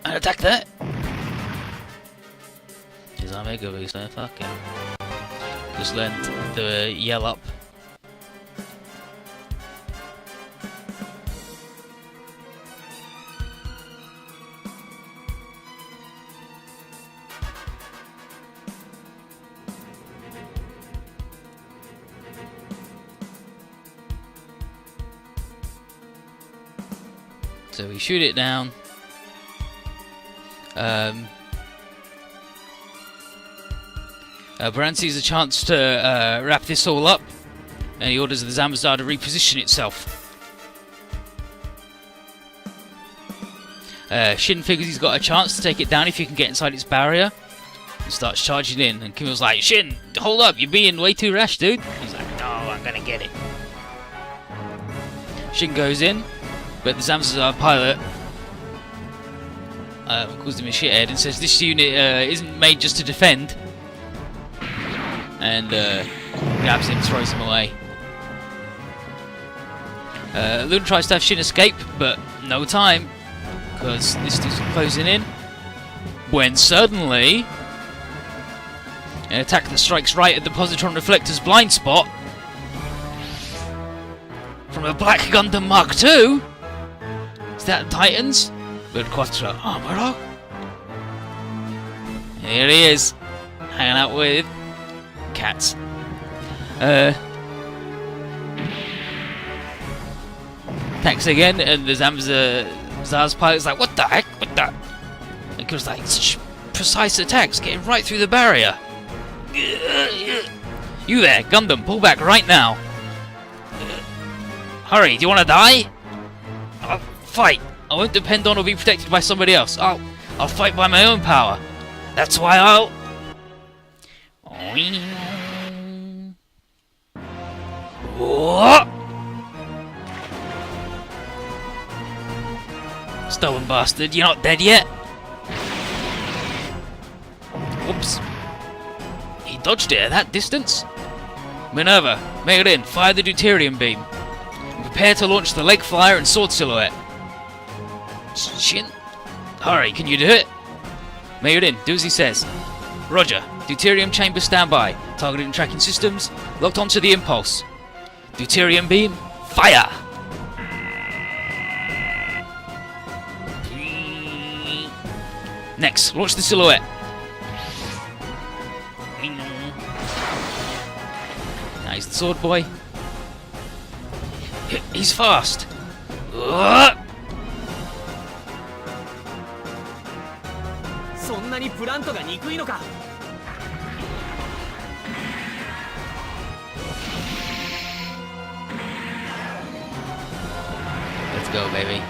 And attack that! He's our Mega Boost, so fuck him. Just learned the yell up. So we shoot it down. Bran sees a chance to wrap this all up, and he orders the Zamazar to reposition itself. Shin figures he's got a chance to take it down if he can get inside its barrier, and starts charging in. And Kimmel's like, "Shin, hold up, you're being way too rash, dude." He's like, "No, I'm gonna get it." Shin goes in, but the Zamazar pilot calls him a shithead and says this unit isn't made just to defend, and grabs him, throws him away. Luna tries to have Shin escape, but no time, because this dude's closing in, when suddenly an attack that strikes right at the Positron Reflector's blind spot from a Black Gundam Mark II. Is that Titans? With Quattro Armoro? Here he is, hanging out with cats. Attacks again, and the Zamazar's pilot's like, "What the heck? What the?" And goes like, "Such precise attacks, getting right through the barrier." You there, Gundam, pull back right now. Hurry, do you want to die? I'll fight. I won't depend on or be protected by somebody else. I'll fight by my own power. That's why I'll... Whoa! Stubborn bastard, you're not dead yet? Whoops. He dodged it at that distance. Minerva, Megadin, fire the deuterium beam. And prepare to launch the leg flyer and sword silhouette. Shin? Hurry, can you do it? Megadin, do as he says. Roger. Deuterium chamber standby. Targeting and tracking systems. Locked onto the impulse. Deuterium beam. Fire! Next, launch the silhouette. Now he's the sword boy. He's fast. Let's go, baby.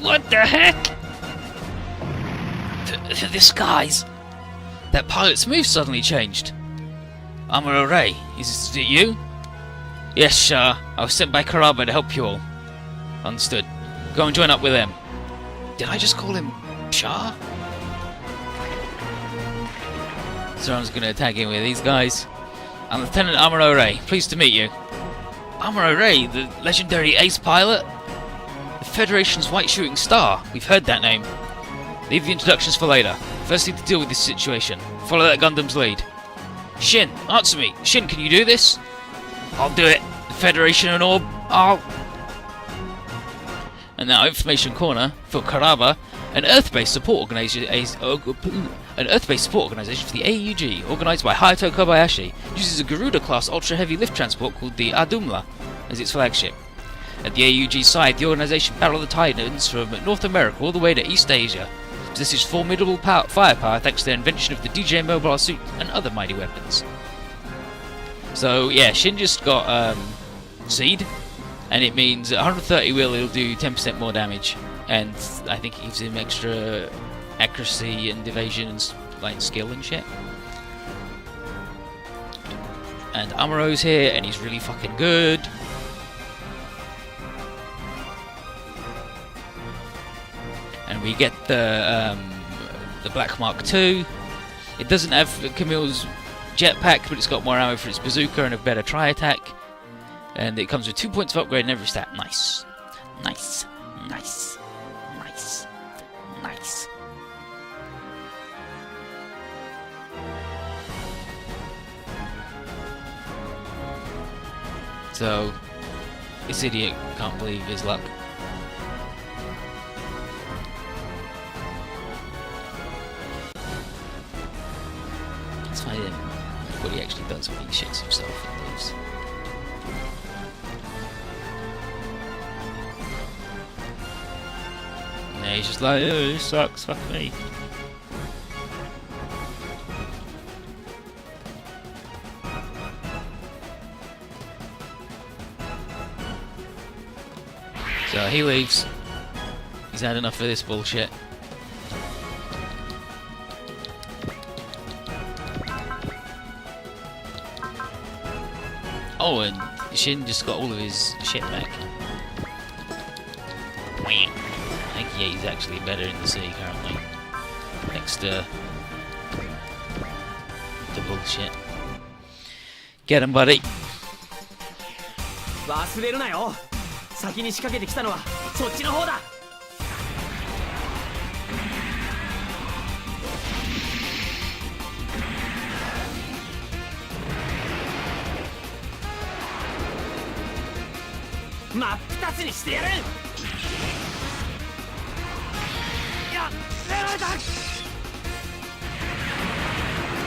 What the heck? The skies. That pilot's move suddenly changed. Amuro Ray, is it you? Yes, Shah. I was sent by Karaba to help you all. Understood. Go and join up with them. Did I just call him Shah? So I'm just going to tag in with these guys. I'm Lieutenant Amuro Ray. Pleased to meet you. Amuro Ray, the legendary ace pilot? The Federation's White Shooting Star. We've heard that name. Leave the introductions for later. First need to deal with this situation. Follow that Gundam's lead. Shin, answer me. Shin, can you do this? I'll do it. The Federation and all... And now, information corner for Karaba, an Earth-based support organization for the AUG, organized by Hayato Kobayashi, uses a Garuda-class ultra-heavy lift transport called the Adumla as its flagship. At the AUG side, the organization battled the Titans from North America all the way to East Asia. Possesses formidable firepower thanks to their invention of the DJ mobile suit and other mighty weapons. So yeah, Shin just got Seed, and it means 130 will, it'll do 10% more damage, and I think it gives him extra accuracy and evasion and like skill and shit. And Amuro's here, and he's really fucking good. And we get the the Black Mark II. It doesn't have Camille's jetpack, but it's got more ammo for its bazooka and a better tri-attack. And it comes with 2 points of upgrade in every stat. Nice. Nice. Nice. Nice. Nice. So, this idiot can't believe his luck. Let's find him what he actually does when he shits himself and leaves. Yeah, he's just like, oh, this sucks, fuck me. So he leaves. He's had enough of this bullshit. Oh, and Shin just got all of his shit back. I think yeah, he's actually better in the sea currently. Next to the bullshit. Get him, buddy. 忘れるなよ。先に仕掛けてきたのはそっちの方だ。真っ二つにしてやる。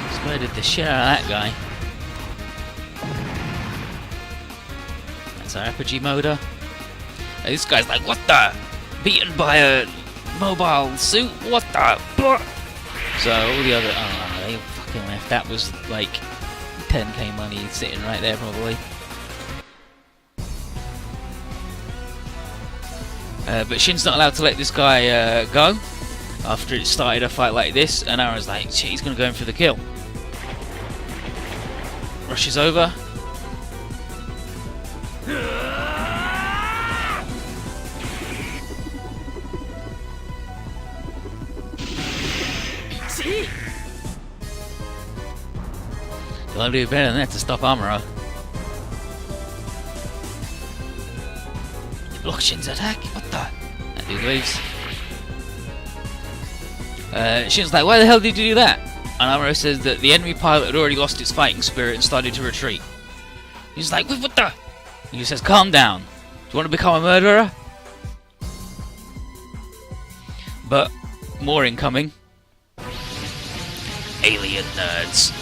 Exploded the shit out of that guy. That's our apogee motor. And this guy's like, what the? Beaten by a mobile suit? What the? So all the other, oh, they fucking left. That was like 10k money sitting right there probably. But Shin's not allowed to let this guy go after it started a fight like this, and Aaron's like, shit, he's gonna go in for the kill. Rushes over. You'll do better than that to stop Amuro. Block Shin's attack? What the? And he leaves. Shin's like, why the hell did you do that? And Amuro says that the enemy pilot had already lost its fighting spirit and started to retreat. He's like, what the? And he says, calm down. Do you want to become a murderer? But, more incoming. Alien nerds.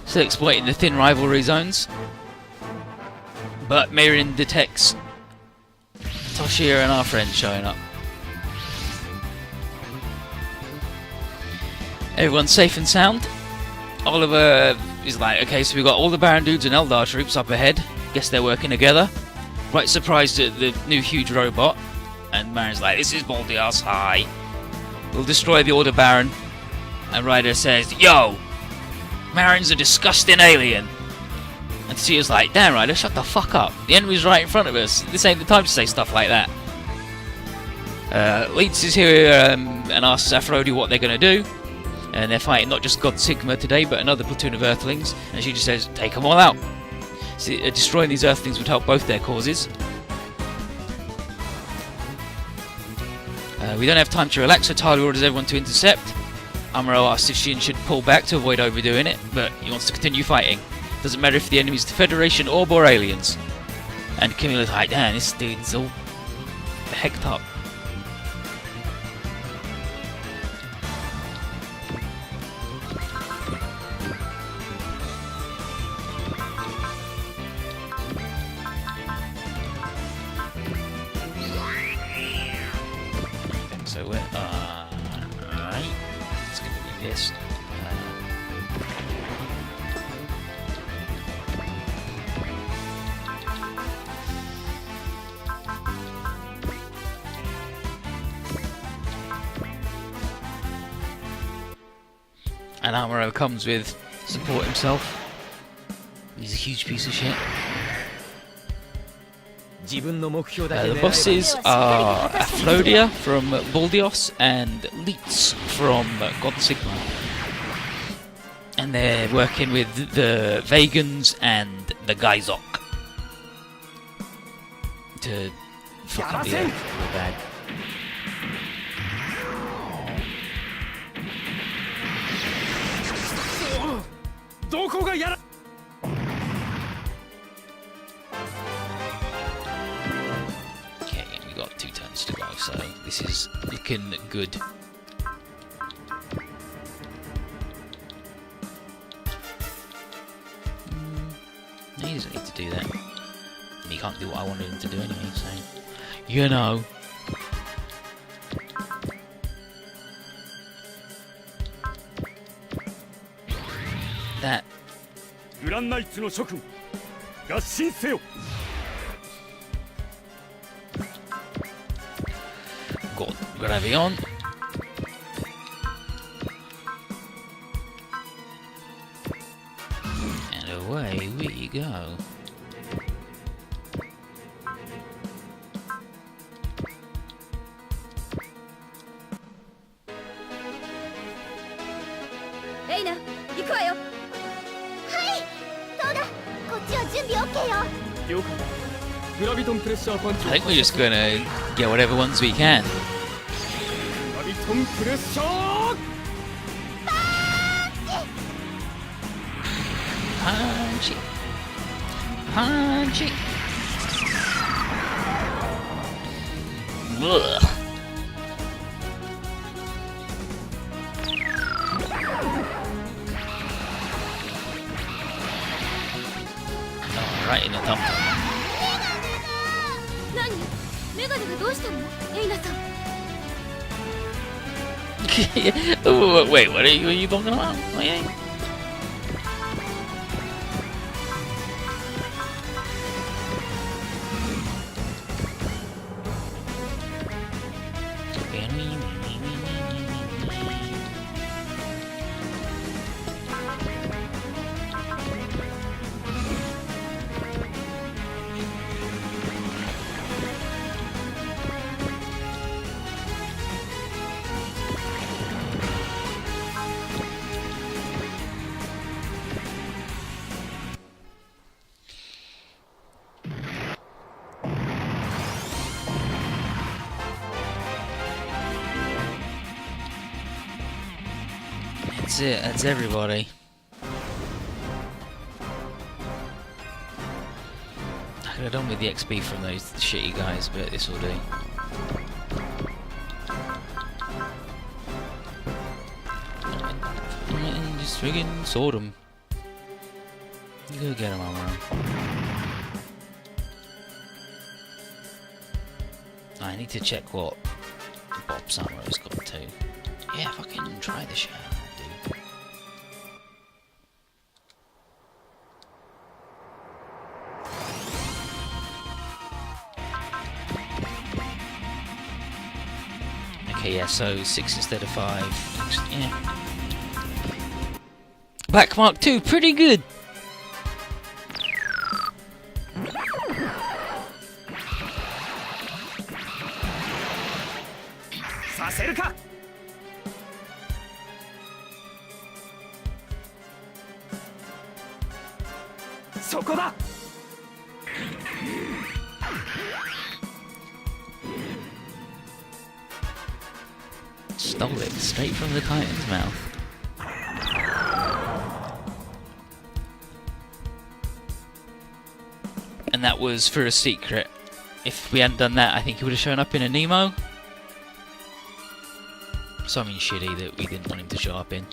Still exploiting the thin rivalry zones. But Mirin detects Toshia and our friend showing up. Everyone's safe and sound. Oliver is like, okay, so we've got all the Baron dudes and Eldar troops up ahead. Guess they're working together. Right surprised at the new huge robot. And Marin's like, this is baldy ass high. We'll destroy the Order Baron. And Ryder says, yo! Marin's a disgusting alien. And Toshio's like, damn Ryder, shut the fuck up. The enemy's right in front of us. This ain't the time to say stuff like that. Leeds is here and asks Aphrodite what they're going to do. And they're fighting not just God Sigma today, but another platoon of Earthlings. And she just says, take them all out. So, destroying these Earthlings would help both their causes. We don't have time to relax, so Tyler orders everyone to intercept. Amuro asks if Shin should pull back to avoid overdoing it, but he wants to continue fighting. Doesn't matter if the enemy's the Federation or more aliens. And Camilla's like, damn, this dude's all hecked up. So we're right. It's going to be this. And Amuro comes with support himself. He's a huge piece of shit. The bosses are Aflodia from Baldios and Leets from God Sigma. And they're working with the Vegans and the Gaizok to fuck up the Earth real bad. Okay, we got 2 turns to go, so this is looking good. He doesn't need to do that. He can't do what I wanted him to do anyway, so... You know. That. Got Gravion. And away we go. I think we're just gonna get whatever ones we can. Punchy. Punchy. Ugh. Oh, right in the dump. Wait, what are you talking about? That's it, that's everybody. I could have done with the XP from those shitty guys, but this will do. And just friggin' sword them. Go get them, Amara. I need to check what Bob Samura's got to. Yeah, fucking try the shit out, dude. Okay, yeah, so 6 instead of 5. Yeah. Black Mark 2, pretty good! Stole it straight from the Titan's mouth. And that was for a secret. If we hadn't done that, I think he would have shown up in a Nemo. Something shitty that we didn't want him to show up in.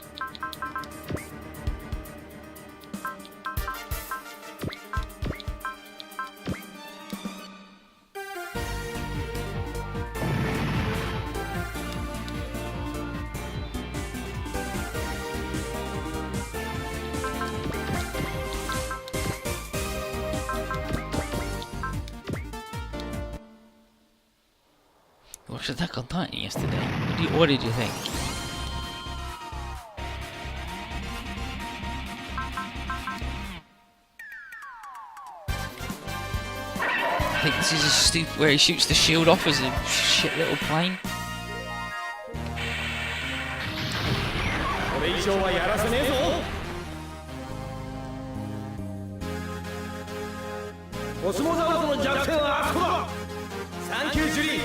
I watched Attack on Titan yesterday. What did you think? think this is a stupid where he shoots the shield off as a shit little plane. これ以上はやらせねえぞ。コスモザウルスの弱点はあそこだ。サンキュージュリー。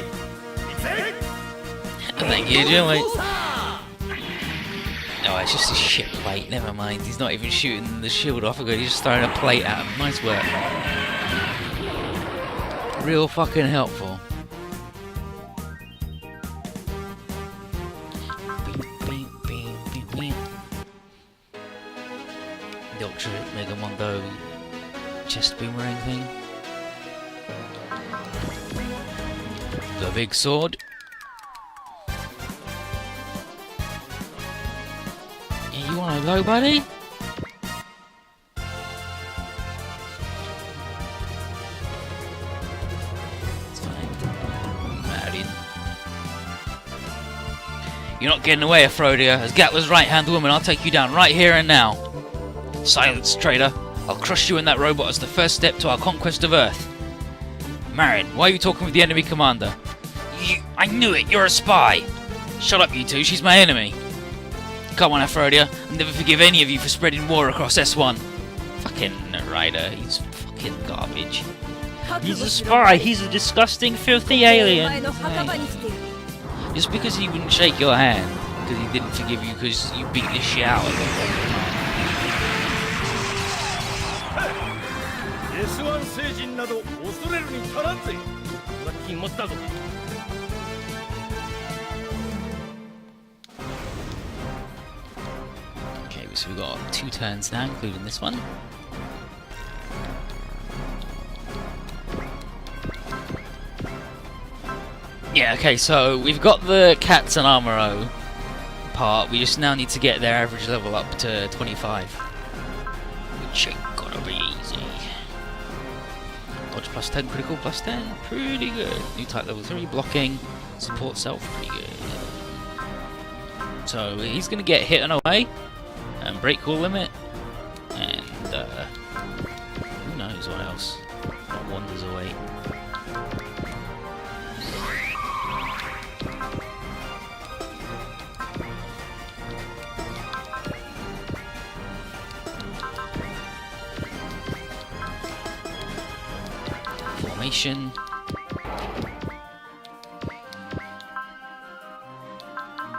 行くぜ。 Thank you, Julie. Oh, it's just a shit plate. Never mind. He's not even shooting the shield off. He's just throwing a plate at him. Nice work. Real fucking helpful. The Ultra Mega Mondo chest boomerang thing. The big sword. Yeah, you wanna go, buddy? It's fine. Marin. You're not getting away, Aphrodia. As Gatla's right-hand woman, I'll take you down right here and now. Silence, traitor. I'll crush you and that robot as the first step to our conquest of Earth. Marin, why are you talking with the enemy commander? I knew it, you're a spy! Shut up, you two, she's my enemy. Come on, Aphrodia, I'll never forgive any of you for spreading war across S1. Fucking Ryder, he's fucking garbage. He's a spy, he's a disgusting, filthy alien. Just because he wouldn't shake your hand, because he didn't forgive you because you beat the shit out of him. S1 星人など恐れるに足らんぜ。ラッキー持ったぞ。Okay, so we've got 2 turns now, including this one. Yeah, okay, so we've got the Cats and Armoro part. We just now need to get their average level up to 25. Which ain't gonna be easy. Dodge plus 10, critical plus 10, pretty good. New type level 3, blocking, support self, pretty good. So he's gonna get hit and away, and break cool limit, and who knows what else? What wanders away. Formation.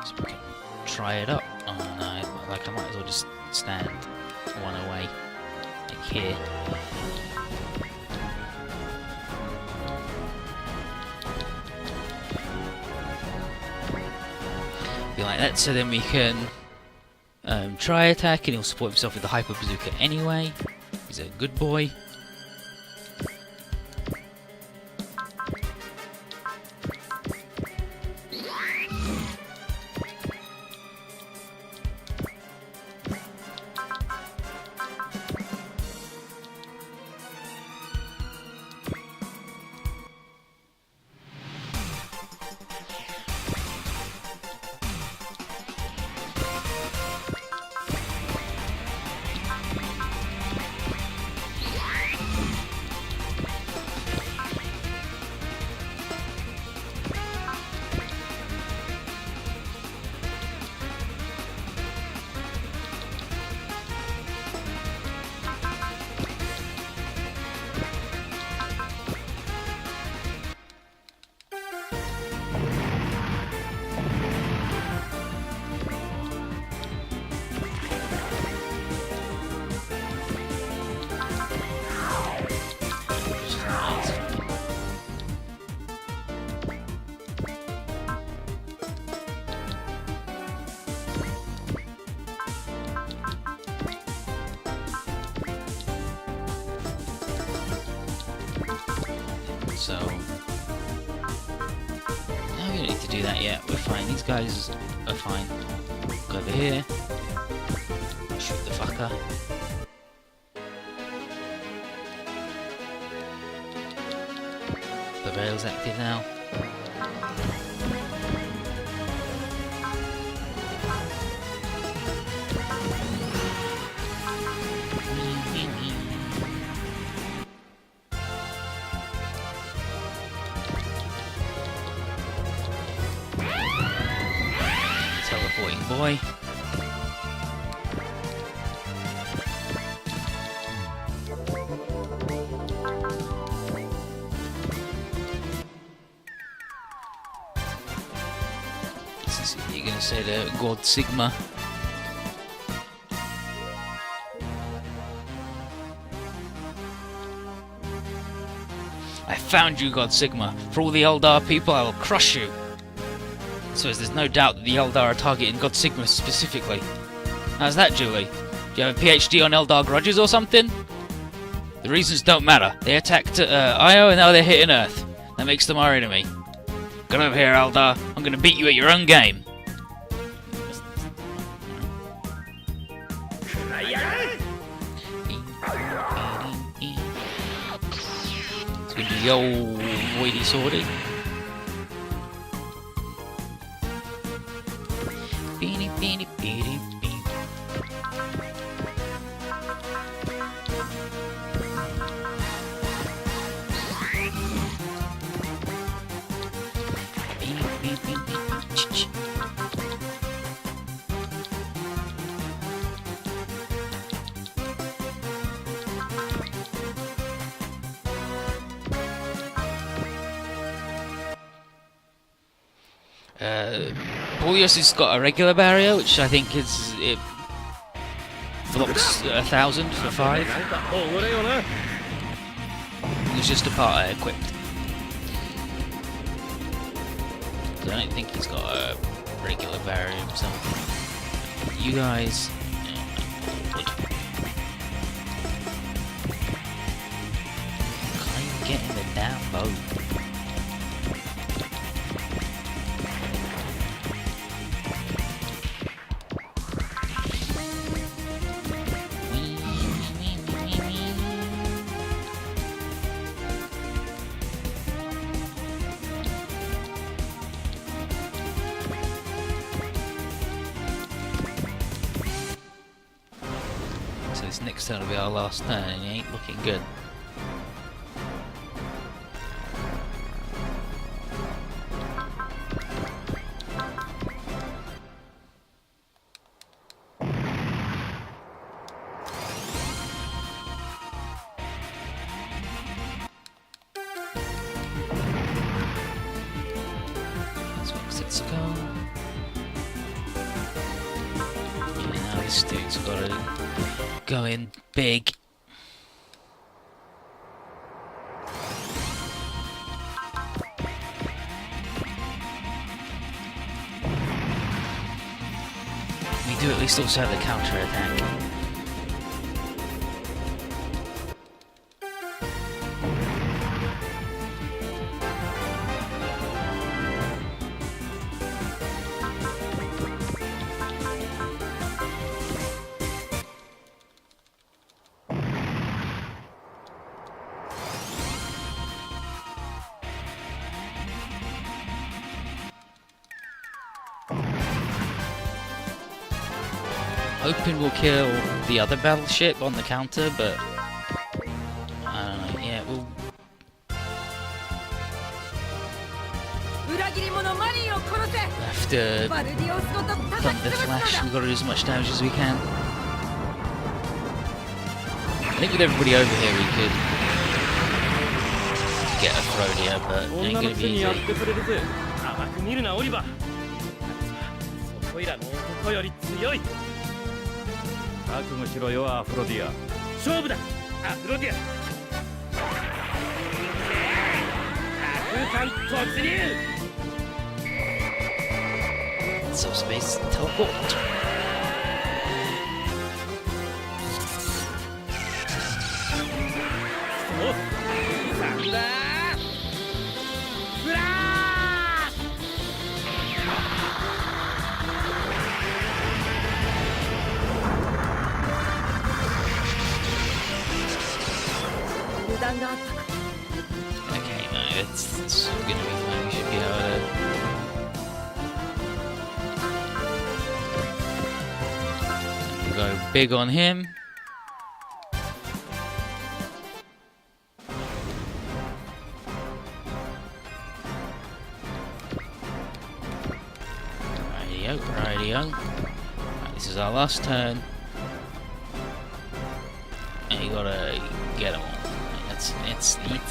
So we can try it up. Oh no, like I might as well just stand one away, like here. Be like that, so then we can try attack, and he'll support himself with the Hyper Bazooka anyway. He's a good boy. So, no, we don't need to do that yet. We're fine. These guys are fine. Go over here. Shoot the fucker. The rail's active now. boy. You're gonna say the God Sigma. I found you, God Sigma. For all the Eldar people, I will crush you. So there's no doubt that the Eldar are targeting God Sigma specifically. How's that, Julie? Do you have a PhD on Eldar grudges or something? The reasons don't matter. They attacked Io and now they're hitting Earth. That makes them our enemy. Get over here, Eldar. I'm gonna beat you at your own game. It's gonna be the old voidy swordy. Beanie beanie beanie beanie. Boreas has got a regular barrier, which I think it blocks 1,000 for 5. It's just a part I equipped. So I don't think he's got a regular barrier himself. You guys... Can't even get in the damn boat. This next turn will be our last turn, and it ain't looking good. Let's go. Yeah, now this dude's got to go in big. We do at least also have the counter attack. Hoping we'll kill the other battleship on the counter, but I don't know. Yeah, we'll. After Thunder Flash, we've got to do as much damage as we can. I think with everybody over here, we could get a Frodia, but it ain't gonna be easy. 覚悟しろよアフロディア勝負だアフロディア空間突入 Subspace teleport. Okay, no, it's gonna be fine. We should be able to go big on him. Rightio, rightio. This is our last turn. And you gotta get them all. It's fine, it's fine.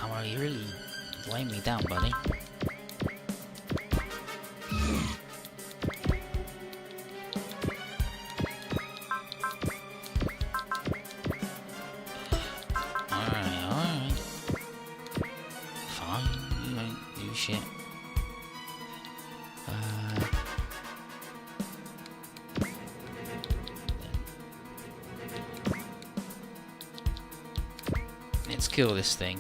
Oh, you really laying me down, buddy. Alright. Fine, you don't do shit. Let's kill this thing.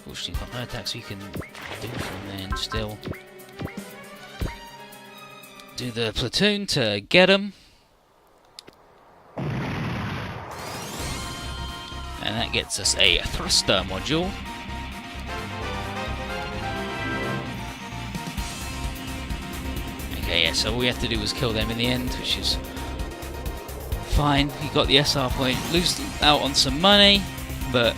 Unfortunately, got no attacks we can do from there, and still do the platoon to get them. And that gets us a thruster module. Okay, yeah, so all we have to do is kill them in the end, which is fine. He got the SR point, lose out on some money, but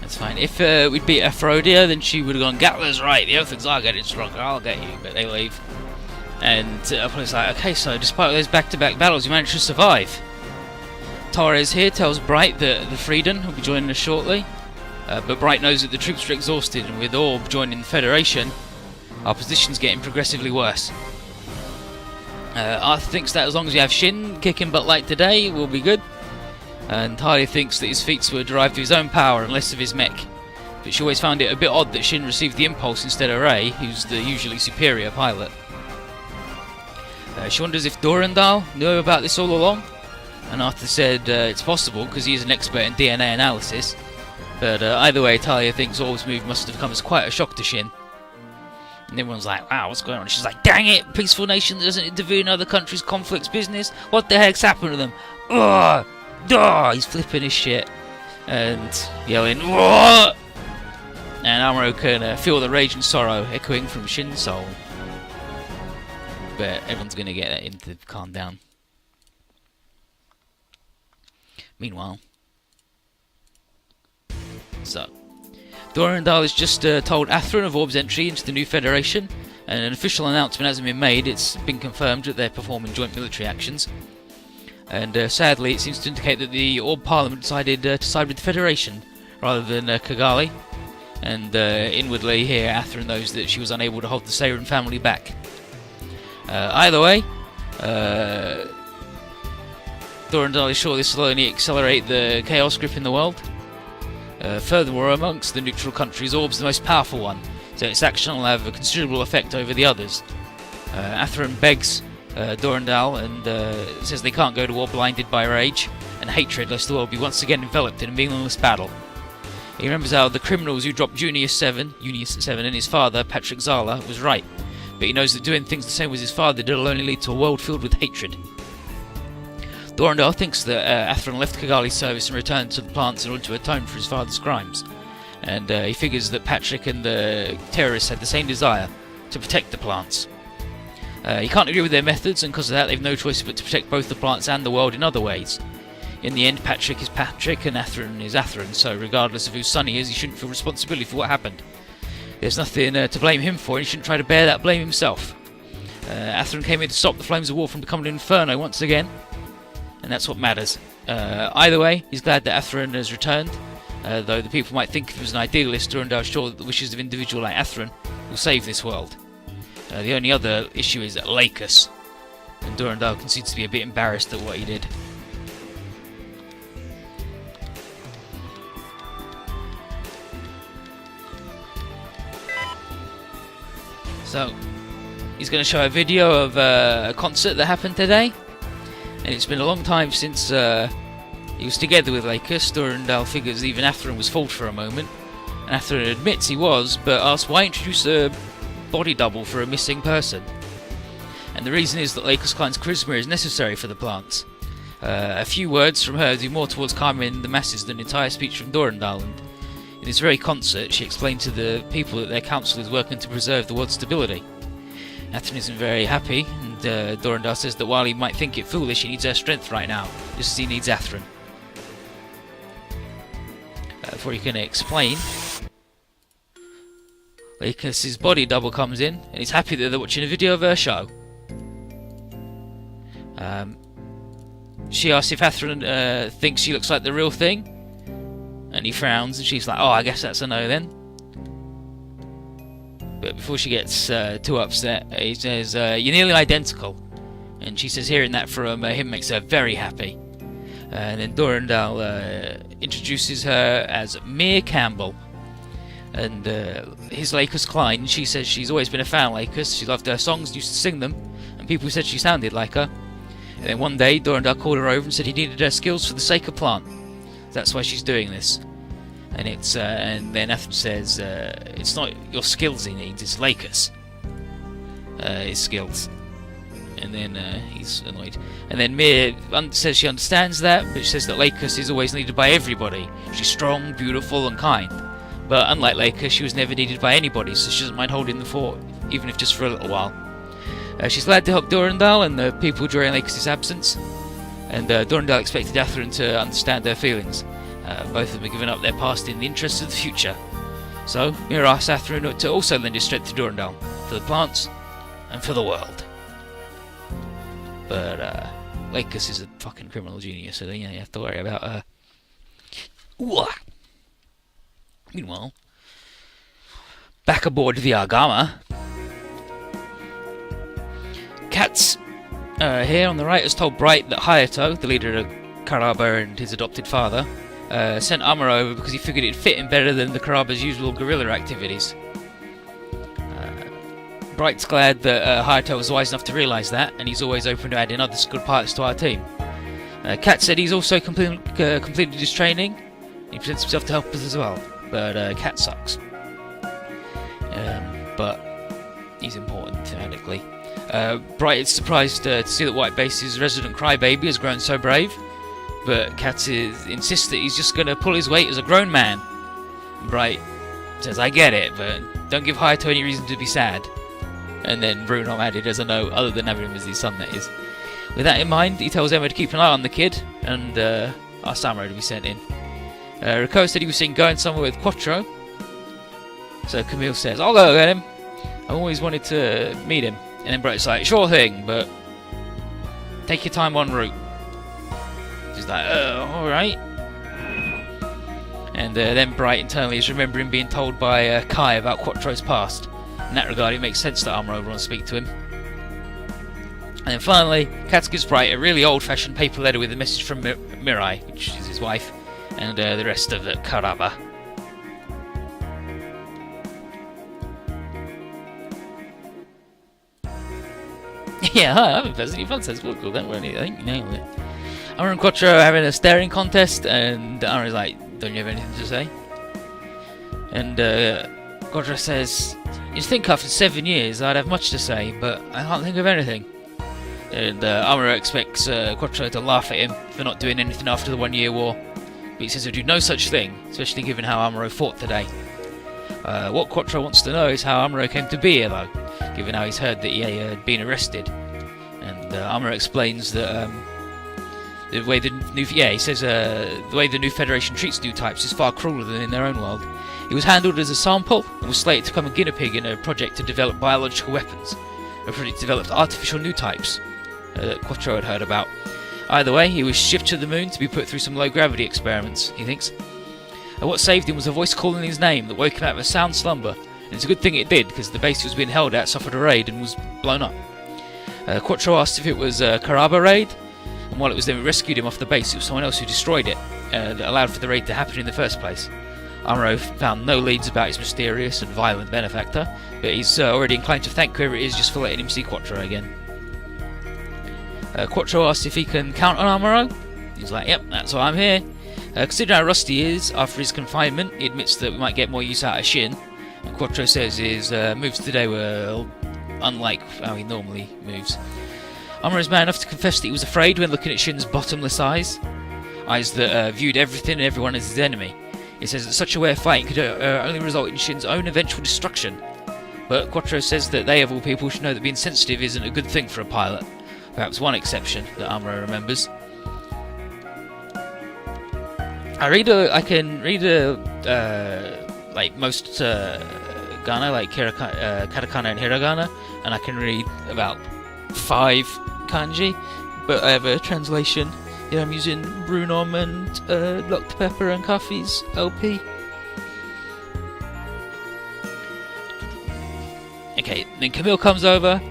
that's fine. If we'd beat Aphrodite, then she would have gone, Gatler's right, the Oathens are getting stronger, I'll get you. But they leave. And Apollo's like, okay, so despite all those back-to-back battles, you managed to survive. Torres here tells Bright that the Freedom will be joining us shortly. But Bright knows that the troops are exhausted, and with Orb joining the Federation, our position's getting progressively worse. Arthur thinks that as long as we have Shin kicking butt like today, we'll be good. And Talia thinks that his feats were derived through his own power and less of his mech. But she always found it a bit odd that Shin received the impulse instead of Ray, who's the usually superior pilot. She wonders if Durandal knew about this all along. And Arthur said it's possible because he is an expert in DNA analysis. But either way, Talia thinks Orb's move must have come as quite a shock to Shin. And everyone's like, wow, what's going on? She's like, dang it, peaceful nation that doesn't intervene in other countries' conflicts business? What the heck's happened to them? Ugh! Duh! He's flipping his shit. And yelling, what? And Amuro can feel the rage and sorrow echoing from Shin's soul. But everyone's going to get him to calm down. Meanwhile, so Durandal has just told Atherin of Orb's entry into the new Federation, and an official announcement hasn't been made. It's been confirmed that they're performing joint military actions, and sadly it seems to indicate that the Orb Parliament decided to side with the Federation rather than Kigali, and inwardly here Atherin knows that she was unable to hold the Seirin family back. Either way, Durandal is sure this will only accelerate the chaos grip in the world. Furthermore, amongst the neutral countries, Orb's the most powerful one, so its action will have a considerable effect over the others. Atherin begs Durandal and says they can't go to war blinded by rage and hatred lest the world be once again enveloped in a meaningless battle. He remembers how the criminals who dropped Junius 7 and his father, Patrick Zala, was right, but he knows that doing things the same as his father did will only lead to a world filled with hatred. Durandal thinks that Atherin left Kigali's service and returned to the plants in order to atone for his father's crimes, and he figures that Patrick and the terrorists had the same desire, to protect the plants. He can't agree with their methods, and because of that they've no choice but to protect both the plants and the world in other ways. In the end, Patrick is Patrick and Atherin is Atherin, so regardless of whose son he is, he shouldn't feel responsibility for what happened. There's nothing to blame him for, and he shouldn't try to bear that blame himself. Atherin came here to stop the flames of war from becoming an inferno once again, and that's what matters. Either way, he's glad that Atherin has returned, though the people might think if he was an idealist, Durandal is sure that the wishes of an individual like Atherin will save this world. The only other issue is Lakers, and Durandal seems to be a bit embarrassed at what he did. So, he's going to show a video of a concert that happened today, and it's been a long time since he was together with Lakers. Durandal figures even Atherin was fooled for a moment, and Atherin admits he was, but asks why introduce a body double for a missing person. And the reason is that Lakers Klein's charisma is necessary for the plants. A few words from her do more towards calming the masses than an entire speech from Durandal, and in this very concert she explained to the people that their council is working to preserve the world's stability. Atherin isn't very happy, and Durandal says that while he might think it foolish, he needs her strength right now, just as he needs Atherin. Before he can explain, Lakers' body double comes in, and he's happy that they're watching a video of her show. She asks if Atherin thinks she looks like the real thing, and he frowns, and she's like, "Oh, I guess that's a no then." But before she gets too upset, he says, "You're nearly identical," and she says hearing that from him makes her very happy. And then Durandal introduces her as Mia Campbell, and his Lakers Klein. She says she's always been a fan of Lakers. She loved her songs, used to sing them, and people said she sounded like her. And then one day Durandal called her over and said he needed her skills for the sake of plant. That's why she's doing this. And it's and then Atherin says it's not your skills he needs, it's Lakers. His skills. And then he's annoyed. And then Mia says she understands that, but she says that Lakers is always needed by everybody. She's strong, beautiful, and kind. But unlike Lakers, she was never needed by anybody, so she doesn't mind holding the fort, even if just for a little while. She's glad to help Durandal and the people during Lakers' absence. And Durandal expected Atherin to understand their feelings. Both of them are giving up their past in the interest of the future. So, Mia asks Atherin to also lend his strength to Durandal, for the plants, and for the world. But, Lakers is a fucking criminal genius, so you have to worry about her. Meanwhile, back aboard the Argama, Katz here on the right has told Bright that Hayato, the leader of Karaba and his adopted father, sent Amuro over because he figured it'd fit him better than the Karaba's usual guerrilla activities. Bright's glad that Hayato was wise enough to realise that, and he's always open to adding other good parts to our team. Kat said he's also completed his training. He presents himself to help us as well, but Kat sucks. But he's important thematically. Bright is surprised to see that White Base's resident crybaby has grown so brave, but Kat insists that he's just going to pull his weight as a grown man. Bright says, "I get it, but don't give Hayato any reason to be sad." And then Bruno added as a note, other than having him as his son, that is. With that in mind, he tells Emma to keep an eye on the kid, and asks Samurai to be sent in. Rico said he was seen going somewhere with Quattro, so Camille says, "I'll go get him. I've always wanted to meet him." And then Bright's like, "Sure thing, but take your time en route." She's like, alright. And then Bright internally is remembering being told by Kai about Quattro's past. In that regard, it makes sense that Amuro would want to speak to him. And then finally, Katz gives Bright a really old-fashioned paper letter with a message from Mirai, which is his wife, and the rest of the Karaba. Yeah, hi, I'm pleasantly fun, says Woodcool, don't worry, I think you nailed it. Amuro and Quattro are having a staring contest, and Amuro's like, "Don't you have anything to say?" And Quattro says, "You'd think after 7 years I'd have much to say, but I can't think of anything." And Amuro expects Quattro to laugh at him for not doing anything after the 1 year war, but he says he'll do no such thing, especially given how Amuro fought today. What Quattro wants to know is how Amuro came to be here, though, given how he's heard that he had been arrested. And Amuro explains that the way the way the new Federation treats new types is far crueler than in their own world. He was handled as a sample and was slated to become a guinea pig in a project to develop biological weapons. A project developed artificial new types that Quattro had heard about. Either way, he was shipped to the moon to be put through some low-gravity experiments, he thinks. And what saved him was a voice calling his name that woke him out of a sound slumber And it's a good thing it did, because the base he was being held at suffered a raid and was blown up. Quattro asked if it was a Caraba raid, and while it was them who rescued him off the base, it was someone else who destroyed it, that allowed for the raid to happen in the first place. Amuro found no leads about his mysterious and violent benefactor, but he's already inclined to thank whoever it is just for letting him see Quattro again. Quattro asked if he can count on Amuro. He's like, yep, that's why I'm here. Considering how rusty he is after his confinement, he admits that we might get more use out of Shin. And Quattro says his moves today were unlike how he normally moves. Amuro's man enough to confess that he was afraid when looking at Shin's bottomless eyes that viewed everything and everyone as his enemy. He says that such a way of fighting could only result in Shin's own eventual destruction. But Quattro says that they, of all people, should know that being sensitive isn't a good thing for a pilot. Perhaps one exception that Amuro remembers. I can read like most Gana, like katakana and hiragana, and I can read about 5 kanji, but I have a translation. Yeah, I'm using Brunom and Locked Pepper and Coffee's LP. Okay, then Camille comes over,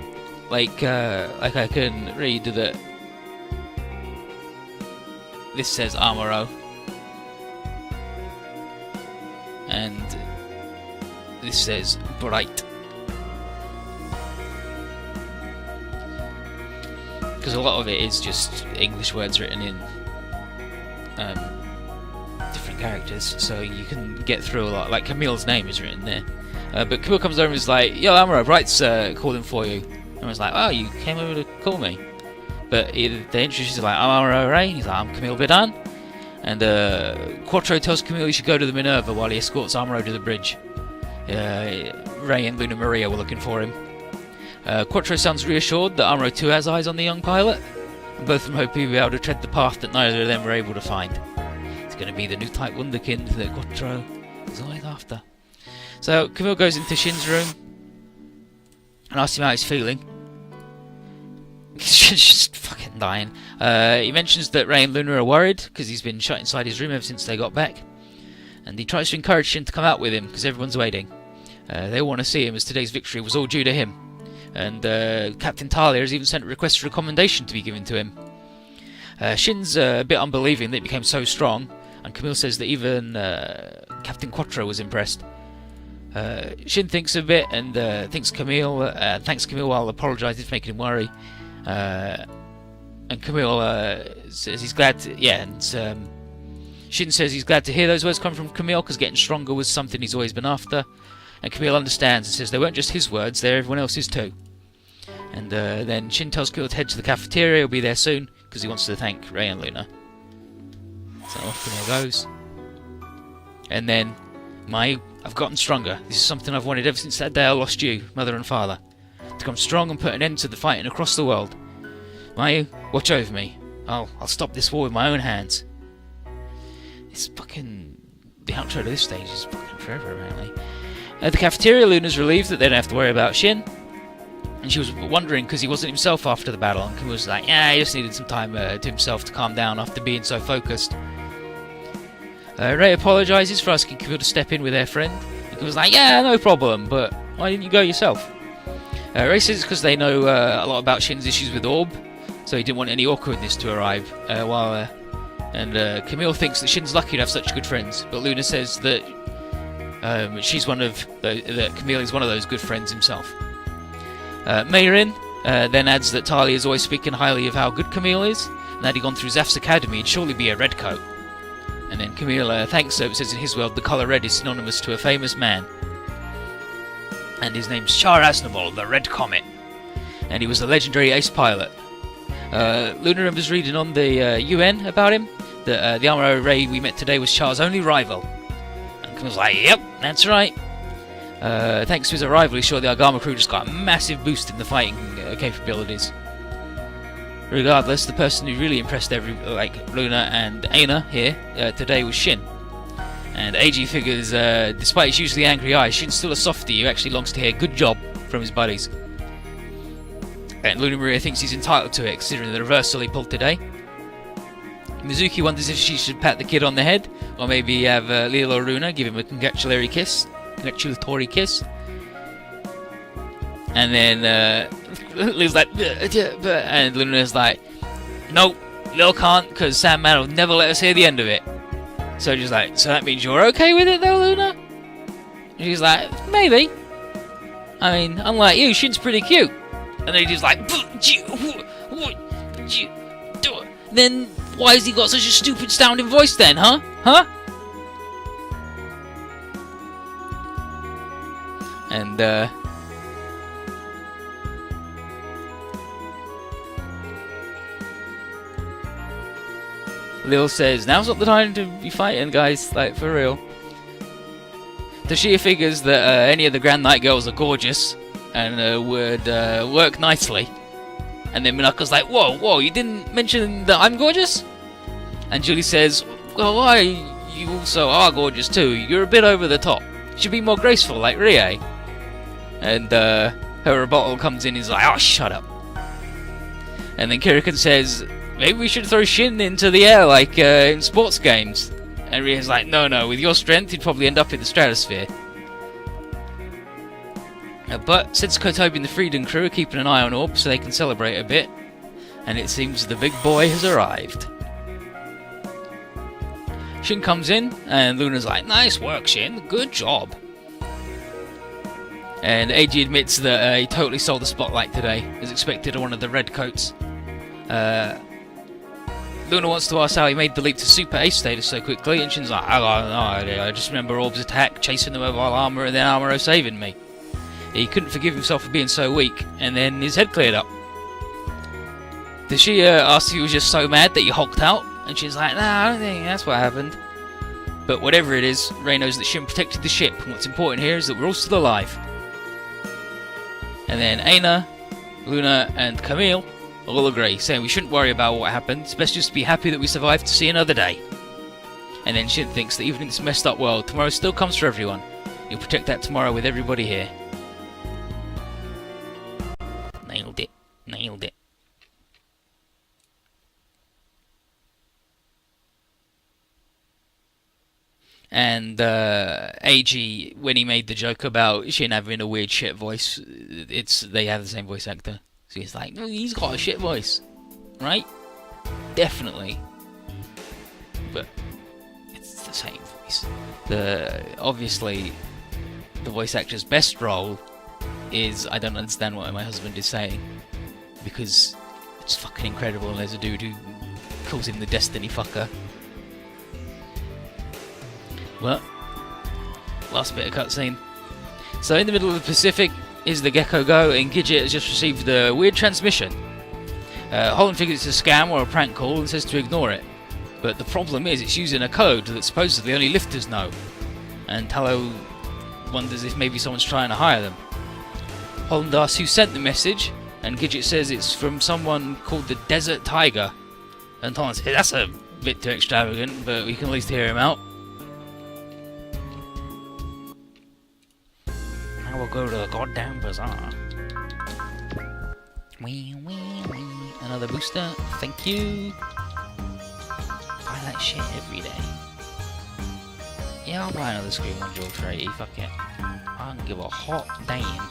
like I can read that this says Amuro, and this says Bright. Because a lot of it is just English words written in different characters, so you can get through a lot. Like Camille's name is written there. But Camille comes over and is like, yo Amuro, Bright's calling for you. And I was like, oh, you came over to call me. But they introduce like, I'm Amuro Ray, he's like, I'm Camille Bidan. And Quattro tells Camille he should go to the Minerva while he escorts Amuro to the bridge. Ray and Luna Maria were looking for him. Quattro sounds reassured that Amuro too has eyes on the young pilot, and both of them hope he'll be able to tread the path that neither of them were able to find. It's going to be the new type wunderkind that Quattro is always after. So Camille goes into Shin's room and asks him how he's feeling. Shin's just fucking dying. He mentions that Ray and Luna are worried because he's been shut inside his room ever since they got back, and he tries to encourage Shin to come out with him because everyone's waiting. They all want to see him as today's victory was all due to him. And Captain Talia has even sent a request for a commendation to be given to him. Shin's a bit unbelieving that he became so strong, and Camille says that even Captain Quattro was impressed. Shin thinks a bit and thanks Camille while apologising for making him worry. And Camille says he's glad to, Shin says he's glad to hear those words come from Camille because getting stronger was something he's always been after. And Camille understands and says they weren't just his words, they're everyone else's too. And then Shin tells Camille to head to the cafeteria, he'll be there soon, because he wants to thank Ray and Luna. So off Camille goes. And then, I've gotten stronger. This is something I've wanted ever since that day I lost you, Mother and Father. To become strong and put an end to the fighting across the world. Mayu, watch over me. I'll stop this war with my own hands. It's fucking... The outro to this stage is fucking forever, apparently. At the cafeteria, Luna's relieved that they don't have to worry about Shin. And she was wondering because he wasn't himself after the battle. And Kim was like, yeah, he just needed some time to himself to calm down after being so focused. Ray apologises for asking Camille to step in with their friend. And Kim was like, yeah, no problem, but why didn't you go yourself? Ray says it's because they know a lot about Shin's issues with Orb, so he didn't want any awkwardness to arrive. Camille thinks that Shin's lucky to have such good friends, but Luna says that that Camille is one of those good friends himself. Mayrin then adds that Talia is always speaking highly of how good Camille is, and that he'd gone through Zaf's academy, he'd surely be a redcoat. And then Camille thanks her, says in his world the colour red is synonymous to a famous man. And his name's Char Aznavour, the Red Comet. And he was a legendary ace pilot. Luna remembers reading on the UN about him, that the Amuro Ray we met today was Char's only rival. And Camille's like, yep, that's right. Thanks to his arrival, he's sure the Argama crew just got a massive boost in the fighting capabilities. Regardless, the person who really impressed Luna and Aina here today was Shin. And AG figures, despite his usually angry eyes, Shin's still a softie who actually longs to hear good job from his buddies. And Luna Maria thinks he's entitled to it, considering the reversal he pulled today. Mizuki wonders if she should pat the kid on the head, or maybe have Lila or Runa give him a congratulatory kiss. And then Leo's like, and Luna's like, nope, Lil can't, because Sandman will never let us hear the end of it. So she's like, so that means you're okay with it though, Luna? And she's like, maybe. I mean, unlike you, Shin's pretty cute. And then he's like, then why has he got such a stupid sounding voice then, huh? Huh? And Lil says, now's not the time to be fighting, guys, like, for real. Tashia figures that any of the Grand Night girls are gorgeous and would work nicely. And then Minako's like, whoa, you didn't mention that I'm gorgeous? And Julie says, well, why, you also are gorgeous too. You're a bit over the top. You should be more graceful like Rie. And her rebuttal comes in and he's like, oh, shut up. And then Kirikan says, maybe we should throw Shin into the air like in sports games. And Rie's like, no, with your strength you'd probably end up in the stratosphere. But since Kotobi and the Freedom crew are keeping an eye on Orb so they can celebrate a bit, and it seems the big boy has arrived. Shin comes in, and Luna's like, nice work, Shin, good job. And Eiji admits that he totally stole the spotlight today, as expected of one of the red coats. Luna wants to ask how he made the leap to Super Ace status so quickly, and Shin's like, I got no idea, I just remember Orb's attack, chasing the mobile armor, and then Amuro saving me. He couldn't forgive himself for being so weak, and then his head cleared up. Tashia asks if he was just so mad that he hulked out, and she's like, nah, I don't think that's what happened. But whatever it is, Rei knows that Shin protected the ship, and what's important here is that we're all still alive. And then Aina, Luna, and Camille all agree, saying we shouldn't worry about what happened, it's best just to be happy that we survived to see another day. And then Shin thinks that even in this messed up world, tomorrow still comes for everyone. He'll protect that tomorrow with everybody here. Nailed it. And AG, when he made the joke about Shin having a weird shit voice, they have the same voice actor. So he's like, no, he's got a shit voice, right? Definitely. But it's the same voice. Obviously, the voice actor's best role is I don't understand what my husband is saying, because it's fucking incredible, and there's a dude who calls him the Destiny fucker. Well, last bit of cutscene. So in the middle of the Pacific is the Gecko Go, and Gidget has just received a weird transmission. Holland figures it's a scam or a prank call and says to ignore it. But the problem is it's using a code that supposedly only lifters know. And Tallow wonders if maybe someone's trying to hire them. Holland asks who sent the message, and Gidget says it's from someone called the Desert Tiger. And Holland says, that's a bit too extravagant, but we can at least hear him out. Now we'll go to the goddamn bazaar. Wee. Another booster, thank you. Buy that shit every day. Yeah, I'll buy another Scream on Dual 380, fuck it. I don't give a hot damn.